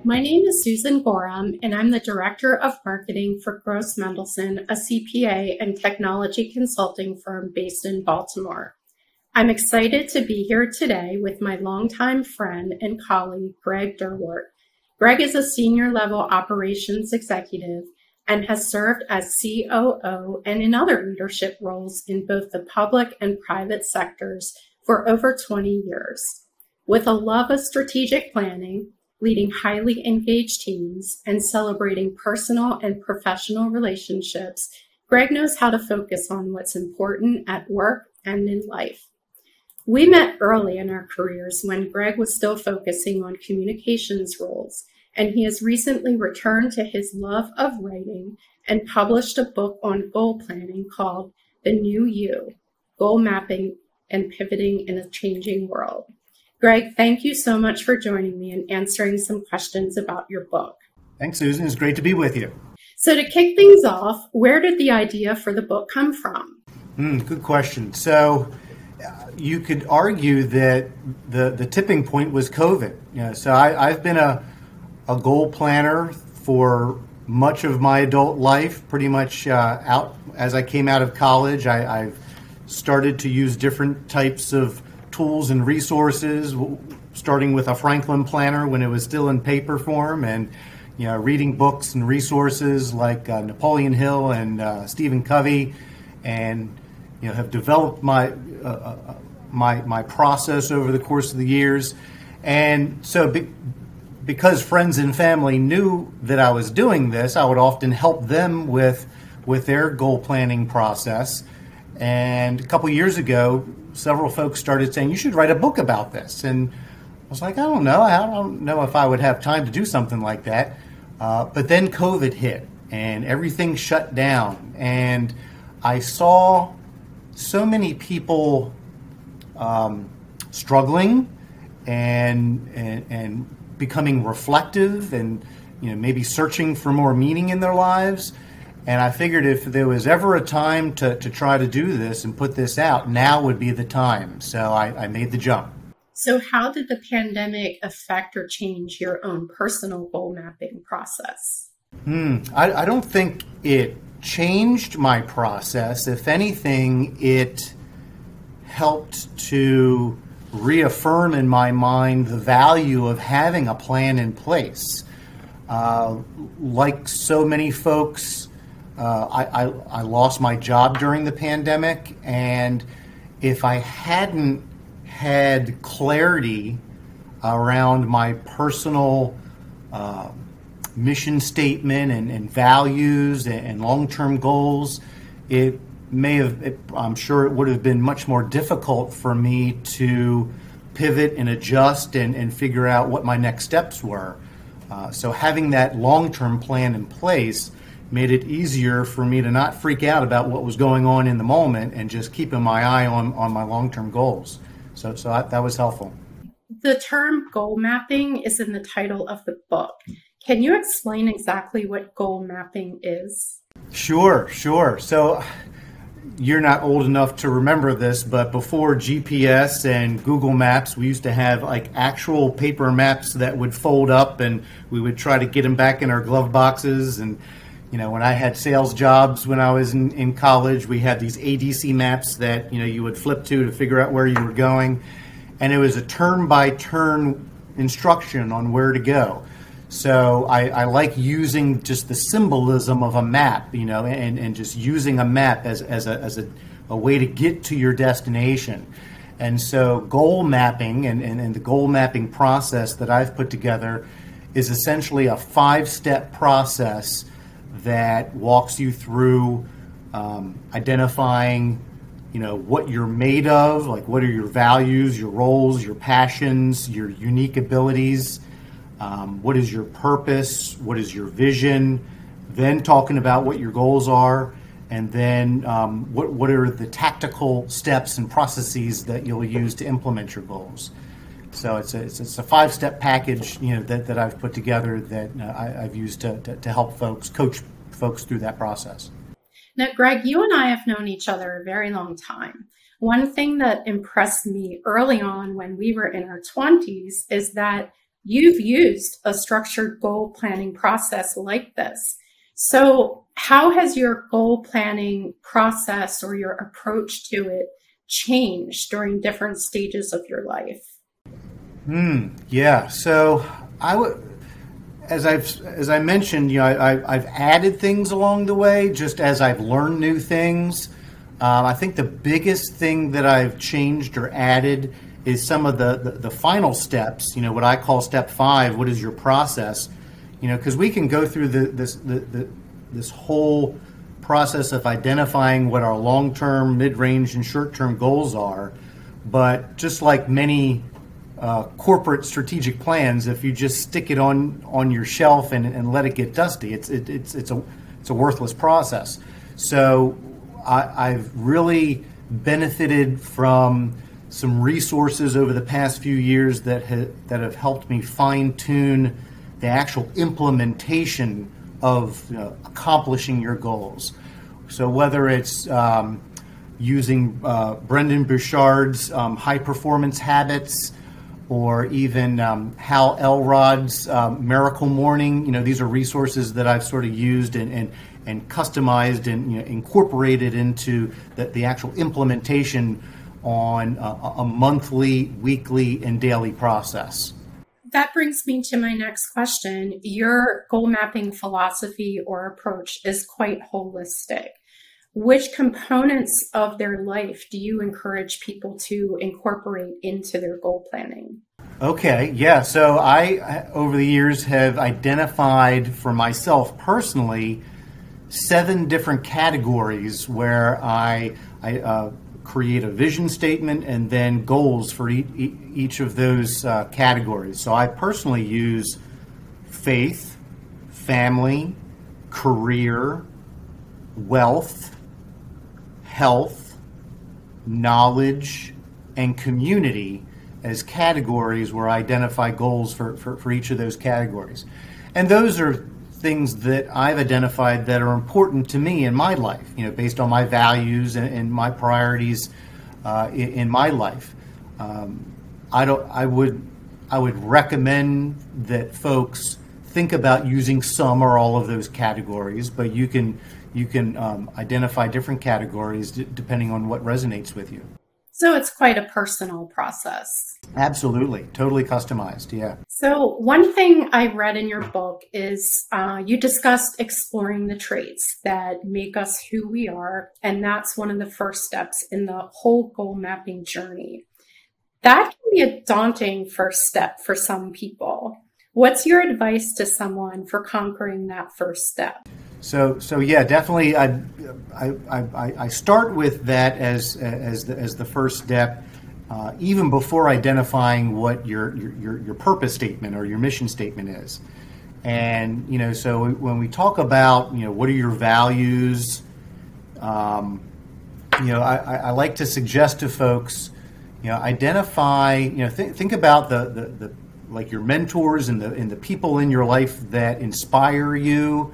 My name is Susan Gorham, and I'm the Director of Marketing for Gross Mendelson, a CPA and technology consulting firm based in Baltimore. I'm excited to be here today with my longtime friend and colleague, Greg Derwart. Greg is a senior level operations executive and has served as COO and in other leadership roles in both the public and private sectors for over 20 years. With a love of strategic planning, leading highly engaged teams, and celebrating personal and professional relationships, Greg knows how to focus on what's important at work and in life. We met early in our careers when Greg was still focusing on communications roles, and he has recently returned to his love of writing and published a book on goal planning called The New You, Goal Mapping and Pivoting in a Changing World. Greg, thank you so much for joining me and answering some questions about your book. Thanks, Susan. It's great to be with you. So to kick things off, where did the idea for the book come from? Good question. So you could argue that the tipping point was COVID. So I've been a goal planner for much of my adult life, pretty much out as I came out of college. I've started to use different types of tools and resources, starting with a Franklin planner when it was still in paper form, and reading books and resources like Napoleon Hill and Stephen Covey, and have developed my process over the course of the years. And so because friends and family knew that I was doing this, I would often help them with their goal planning process. And a couple years ago, several folks started saying, you should write a book about this. And I was like, I don't know if I would have time to do something like that. But then COVID hit and everything shut down. And I saw so many people struggling and becoming reflective and maybe searching for more meaning in their lives. And I figured if there was ever a time to try to do this and put this out, now would be the time. So I made the jump. So how did the pandemic affect or change your own personal goal mapping process? I don't think it changed my process. If anything, it helped to reaffirm in my mind the value of having a plan in place. Like so many folks, I lost my job during the pandemic, and if I hadn't had clarity around my personal mission statement and values and long-term goals, I'm sure it would have been much more difficult for me to pivot and adjust and figure out what my next steps were. So having that long-term plan in place made it easier for me to not freak out about what was going on in the moment and just keeping my eye on my long-term goals. So that was helpful. The term goal mapping is in the title of the book. Can you explain exactly what goal mapping is? Sure. So you're not old enough to remember this, but before GPS and Google Maps, we used to have like actual paper maps that would fold up, and we would try to get them back in our glove boxes. And when I had sales jobs when I was in college, we had these ADC maps that you would flip to figure out where you were going, and it was a turn-by-turn instruction on where to go. So I like using just the symbolism of a map, and just using a map as a way to get to your destination. And so goal mapping and the goal mapping process that I've put together is essentially a 5-step process that walks you through identifying, what you're made of, like what are your values, your roles, your passions, your unique abilities. What is your purpose? What is your vision? Then talking about what your goals are, and then what are the tactical steps and processes that you'll use to implement your goals. So it's a 5-step package that I've put together that I've used to help coach folks through that process. Now, Greg, you and I have known each other a very long time. One thing that impressed me early on when we were in our 20s is that You've used a structured goal planning process like this. So how has your goal planning process or your approach to it changed during different stages of your life? Yeah. So I would, as I mentioned, I've added things along the way, just as I've learned new things. I think the biggest thing that I've changed or added is some of the final steps. What I call step 5. What is your process? Because we can go through this whole process of identifying what our long-term, mid-range, and short-term goals are, but just like many corporate strategic plans, if you just stick it on your shelf and let it get dusty, it's a worthless process. So I've really benefited from some resources over the past few years that have helped me fine-tune the actual implementation of accomplishing your goals. So whether it's using Brendan Bouchard's high performance habits, or even Hal Elrod's Miracle Morning, these are resources that I've sort of used and customized and incorporated into the actual implementation on a monthly, weekly, and daily process. That brings me to my next question. Your goal mapping philosophy or approach is quite holistic. Which components of their life do you encourage people to incorporate into their goal planning? Okay, yeah. So I over the years, have identified for myself personally 7 different categories where I create a vision statement and then goals for each of those categories. So I personally use faith, family, career, wealth, health, knowledge, and community as categories where I identify goals for each of those categories. And those are things that I've identified that are important to me in my life, based on my values and my priorities in my life. I would recommend that folks think about using some or all of those categories, but you can identify different categories depending on what resonates with you. So it's quite a personal process. Absolutely. Totally customized. Yeah. So one thing I read in your book is you discussed exploring the traits that make us who we are. And that's one of the first steps in the whole goal mapping journey. That can be a daunting first step for some people. What's your advice to someone for conquering that first step? So yeah, definitely. I start with that as the first step, even before identifying what your purpose statement or your mission statement is. And so when we talk about what are your values, I like to suggest to folks, identify, think about the like your mentors and the people in your life that inspire you.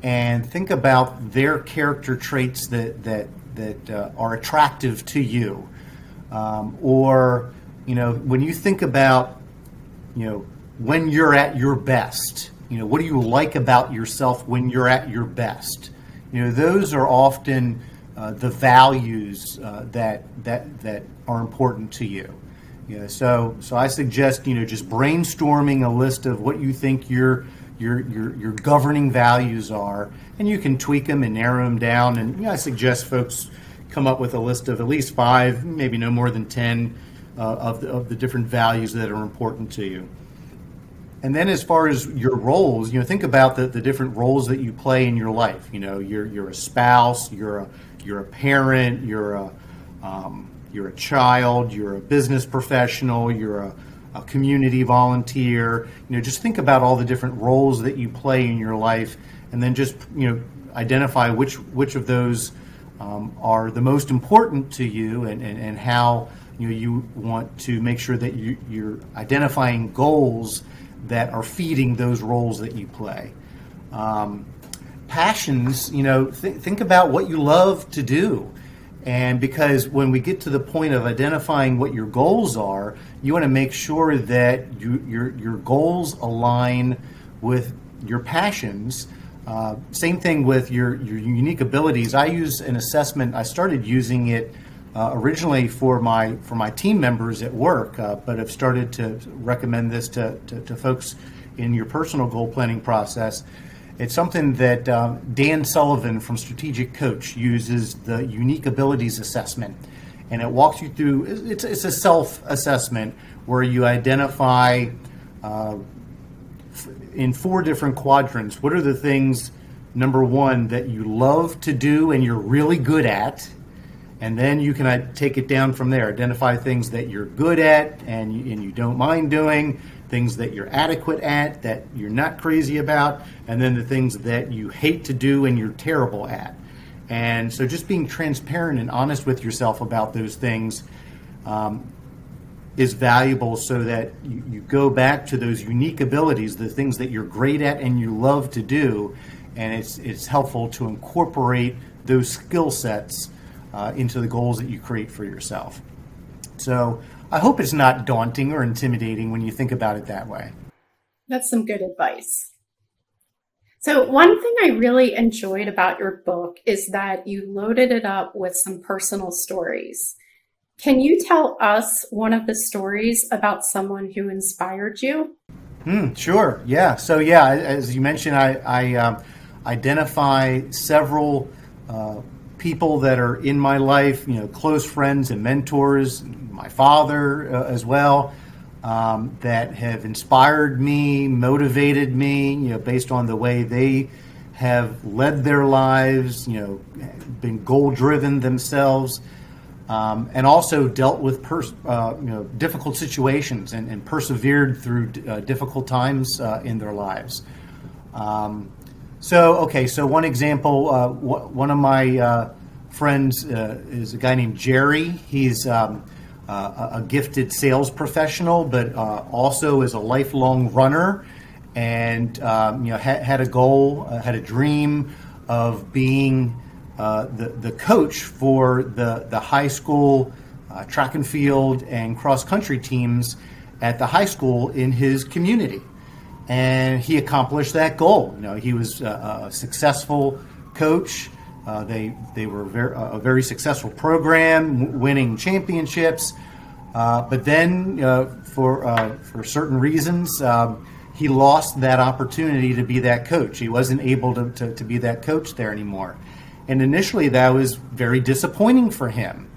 And think about their character traits that are attractive to you, or when you think about when you're at your best, what do you like about yourself when you're at your best? Those are often the values that are important to you. So I suggest just brainstorming a list of what you think your governing values are, and you can tweak them and narrow them down. And I suggest folks come up with a list of at least 5, maybe no more than 10 of the different values that are important to you. And then as far as your roles, think about the different roles that you play in your life. You're a spouse, you're a parent, you're a child, you're a business professional, you're a community volunteer. Just think about all the different roles that you play in your life, and then just identify which of those are the most important to you, and how you want to make sure that you're identifying goals that are feeding those roles that you play. Passions, think about what you love to do, And because when we get to the point of identifying what your goals are, you want to make sure that your goals align with your passions. Same thing with your unique abilities. I use an assessment. I started using it originally for my team members at work, but have started to recommend this to folks in your personal goal planning process. It's something that Dan Sullivan from Strategic Coach uses, the Unique Abilities Assessment. And it walks you through, it's a self-assessment where you identify in 4 different quadrants, what are the things, number 1, that you love to do and you're really good at. And then you can take it down from there, identify things that you're good at and you don't mind doing, things that you're adequate at, that you're not crazy about, and then the things that you hate to do and you're terrible at. And so just being transparent and honest with yourself about those things is valuable, so that you go back to those unique abilities, the things that you're great at and you love to do, and it's helpful to incorporate those skill sets into the goals that you create for yourself. So I hope it's not daunting or intimidating when you think about it that way. That's some good advice. So one thing I really enjoyed about your book is that you loaded it up with some personal stories. Can you tell us one of the stories about someone who inspired you? Sure. Yeah. So yeah, as you mentioned, I identify several people that are in my life, close friends and mentors, my father as well, that have inspired me, motivated me, based on the way they have led their lives, been goal-driven themselves, and also dealt with difficult situations and persevered through difficult times in their lives. So one example, one of my friends is a guy named Jerry. He's a gifted sales professional, but also is a lifelong runner, and had a goal, had a dream of being the coach for the high school track and field and cross country teams at the high school in his community. And he accomplished that goal. He was a successful coach. They were a very successful program, winning championships. But then, for certain reasons, he lost that opportunity to be that coach. He wasn't able to be that coach there anymore. And initially, that was very disappointing for him.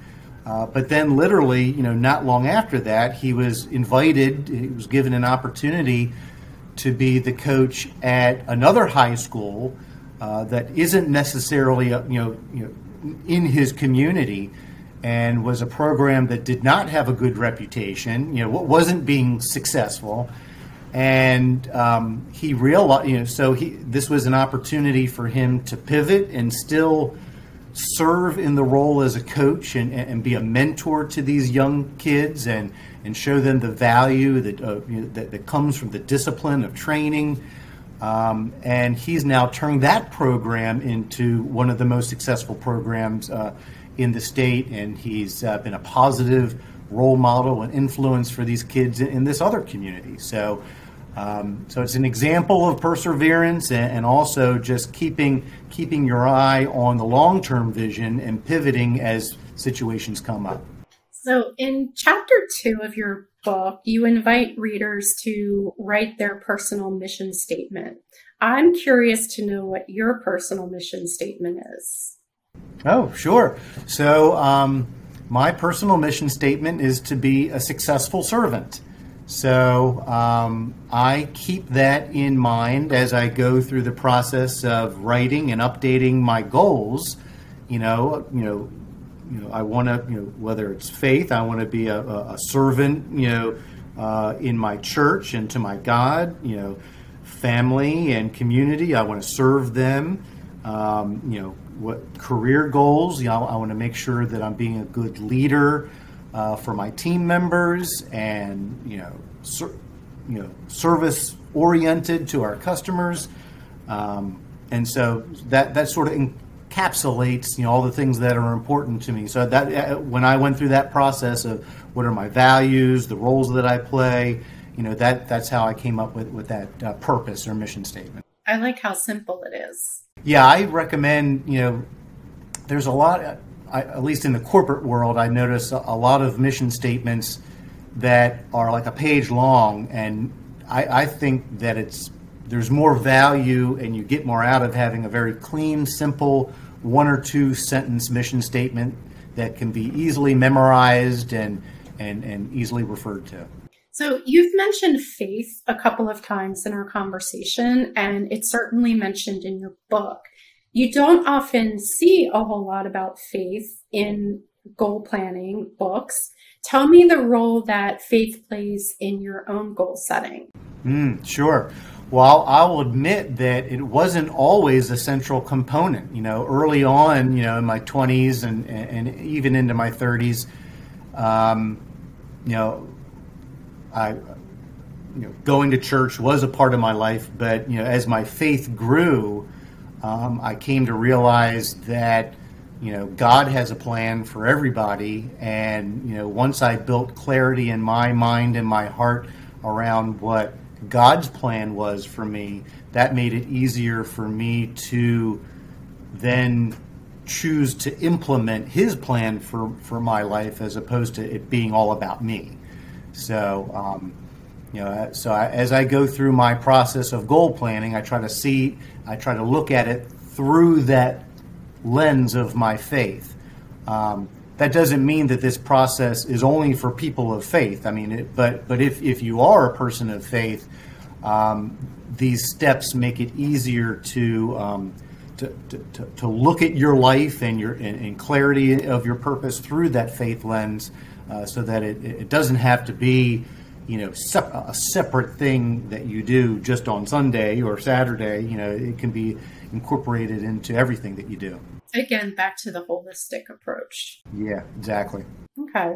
But then, literally, not long after that, he was invited. He was given an opportunity to be the coach at another high school that isn't necessarily in his community, and was a program that did not have a good reputation, wasn't being successful. And he realized, this was an opportunity for him to pivot and still serve in the role as a coach and be a mentor to these young kids and show them the value that comes from the discipline of training. And he's now turned that program into one of the most successful programs in the state, and he's been a positive role model and influence for these kids in this other community. So it's an example of perseverance and also just keeping your eye on the long-term vision and pivoting as situations come up. So in chapter 2 of your book, you invite readers to write their personal mission statement. I'm curious to know what your personal mission statement is. Oh, sure. So my personal mission statement is to be a successful servant. So I keep that in mind as I go through the process of writing and updating my goals. I want to, whether it's faith, I want to be a servant, in my church and to my God, family and community. I want to serve them. What career goals? I want to make sure that I'm being a good leader for my team members, and service oriented to our customers, and so that sort of encapsulates, all the things that are important to me. So that when I went through that process of what are my values, the roles that I play, that's how I came up with that purpose or mission statement. I like how simple it is. Yeah, I recommend, there's a lot, at least in the corporate world, I notice a lot of mission statements that are like a page long, and I think that there's more value and you get more out of having a very clean, simple 1 or 2 sentence mission statement that can be easily memorized and easily referred to. So you've mentioned faith a couple of times in our conversation, and it's certainly mentioned in your book. You don't often see a whole lot about faith in goal planning books. Tell me the role that faith plays in your own goal setting. Sure. Well, I'll admit that it wasn't always a central component. Early on, in my 20s and even into my 30s, going to church was a part of my life. But as my faith grew, I came to realize that God has a plan for everybody, and once I built clarity in my mind and my heart around what God's plan was for me, that made it easier for me to then choose to implement His plan for my life, as opposed to it being all about me. So, as I go through my process of goal planning, I try to look at it through that lens of my faith. That doesn't mean that this process is only for people of faith. I mean, but if you are a person of faith, these steps make it easier to look at your life and clarity of your purpose through that faith lens, so that it doesn't have to be a separate thing that you do just on Sunday or Saturday. It can be incorporated into everything that you do. Again, back to the holistic approach. Yeah, exactly. Okay.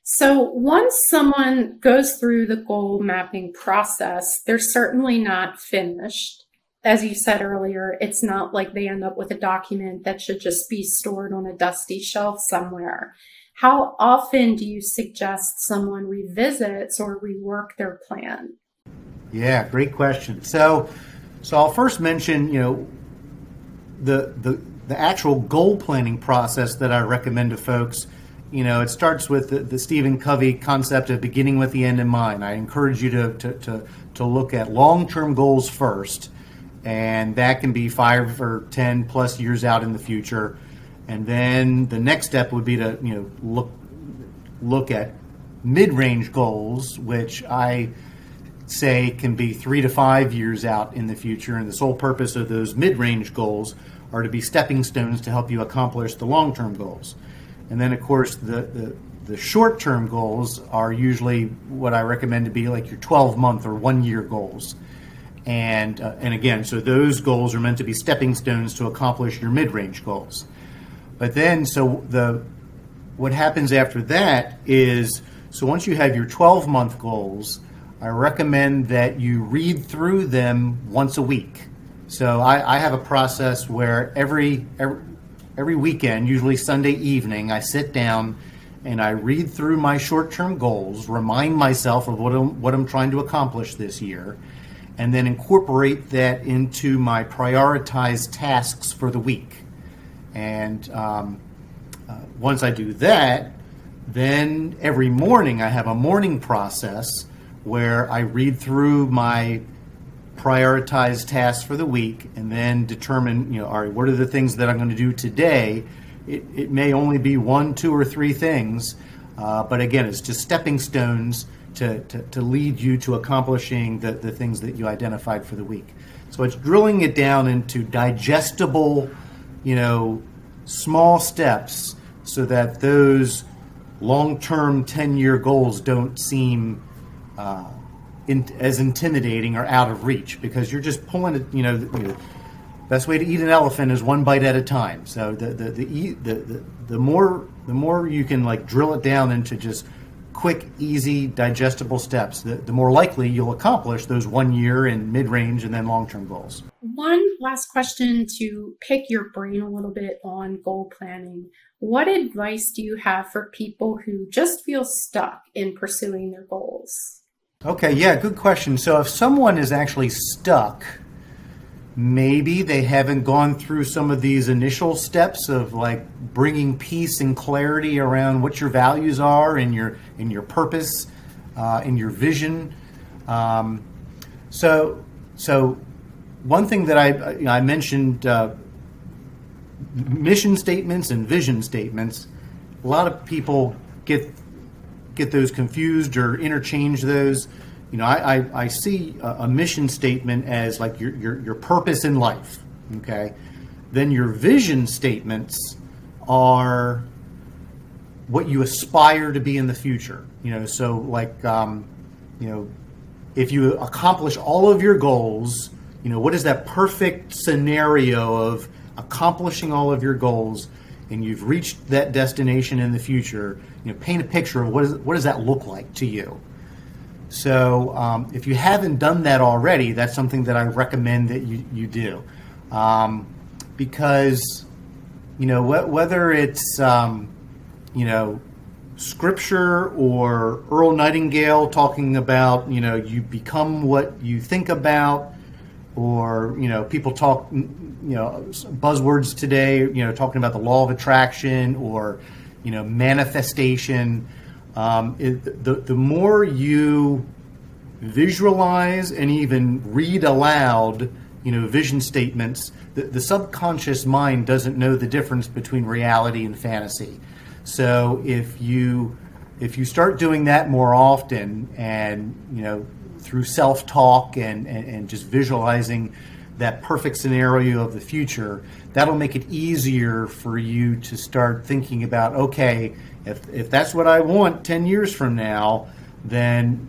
So once someone goes through the goal mapping process, they're certainly not finished. As you said earlier, it's not like they end up with a document that should just be stored on a dusty shelf somewhere. How often do you suggest someone revisits or rework their plan? Yeah, great question. So I'll first mention, the actual goal planning process that I recommend to folks. It starts with the Stephen Covey concept of beginning with the end in mind. I encourage you to look at long-term goals first, and that can be 5 or 10 plus years out in the future. And then the next step would be to look at mid-range goals, which I say can be 3 to 5 years out in the future. And the sole purpose of those mid-range goals are to be stepping stones to help you accomplish the long-term goals. And then, of course, the short-term goals are usually what I recommend to be like your 12-month or 1-year goals. And again, so those goals are meant to be stepping stones to accomplish your mid-range goals. But then, what happens after that is, so once you have your 12-month goals, I recommend that you read through them once a week. So I have a process where every weekend, usually Sunday evening, I sit down and I read through my short-term goals, remind myself of what I'm trying to accomplish this year, and then incorporate that into my prioritized tasks for the week. And once I do that, then every morning I have a morning process where I read through my prioritized tasks for the week and then determine, all right, what are the things that I'm going to do today? It may only be 1, 2, or 3 things, but again, it's just stepping stones to lead you to accomplishing the things that you identified for the week. So it's drilling it down into digestible, small steps so that those long-term 10-year goals don't seem as intimidating or out of reach, because you're just pulling it. The best way to eat an elephant is one bite at a time. So the more you can drill it down into just quick, easy, digestible steps, the more likely you'll accomplish those 1 year and mid-range and then long-term goals. One last question to pick your brain a little bit on goal planning. What advice do you have for people who just feel stuck in pursuing their goals? Okay, yeah, good question. So if someone is actually stuck, maybe they haven't gone through some of these initial steps of like bringing peace and clarity around what your values are and your purpose, and your vision. So one thing that I mentioned, mission statements and vision statements. A lot of people get those confused or interchange those. I see a mission statement as like your purpose in life. Okay, then your vision statements are what you aspire to be in the future. So like if you accomplish all of your goals, what is that perfect scenario of accomplishing all of your goals, and you've reached that destination in the future? Paint a picture of what does that look like to you. So if you haven't done that already, that's something that I recommend that you do, because whether it's scripture or Earl Nightingale talking about you become what you think about, or people talk buzzwords today, talking about the law of attraction or manifestation. The more you visualize and even read aloud vision statements, the subconscious mind doesn't know the difference between reality and fantasy. So if you start doing that more often, and through self-talk and just visualizing that perfect scenario of the future, that'll make it easier for you to start thinking about, okay, if that's what I want 10 years from now, then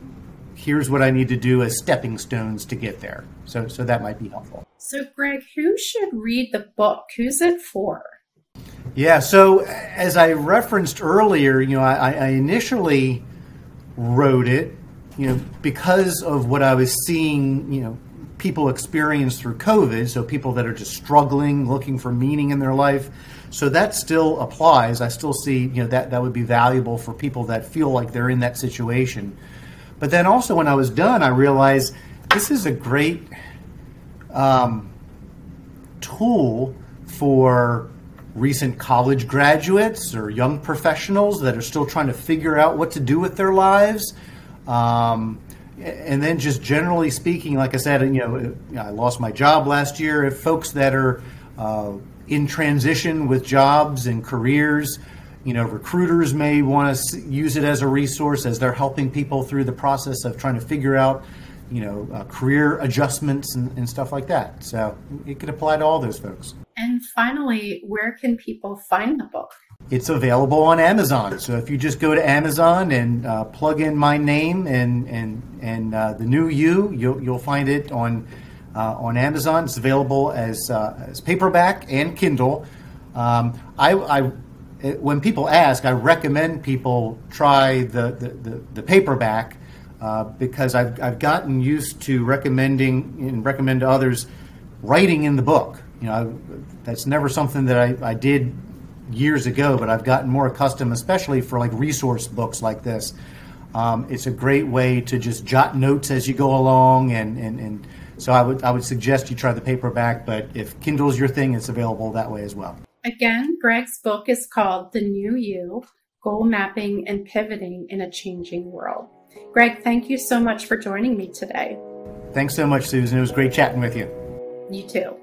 here's what I need to do as stepping stones to get there. So that might be helpful. So Greg, who should read the book? Who's it for? Yeah, so as I referenced earlier, I initially wrote it, because of what I was seeing, people experience through COVID. So people that are just struggling, looking for meaning in their life. So that still applies. I still see, that would be valuable for people that feel like they're in that situation. But then also when I was done, I realized this is a great tool for recent college graduates or young professionals that are still trying to figure out what to do with their lives. And then just generally speaking, like I said, I lost my job last year. If folks that are in transition with jobs and careers, recruiters may want to use it as a resource as they're helping people through the process of trying to figure out, career adjustments and stuff like that. So it could apply to all those folks. And finally, where can people find the book? It's available on Amazon. So if you just go to Amazon and plug in my name and the new you'll find it on Amazon. It's available as paperback and Kindle. When people ask, I recommend people try the paperback because I've gotten used to recommend to others writing in the book. That's never something that I did years ago, but I've gotten more accustomed, especially for like resource books like this. It's a great way to just jot notes as you go along, and so I would suggest you try the paperback, but if Kindle's your thing, it's available that way as well. Again, Greg's book is called The New You, Goal Mapping and Pivoting in a Changing World. Greg, thank you so much for joining me today. Thanks so much, Susan. It was great chatting with you. You too.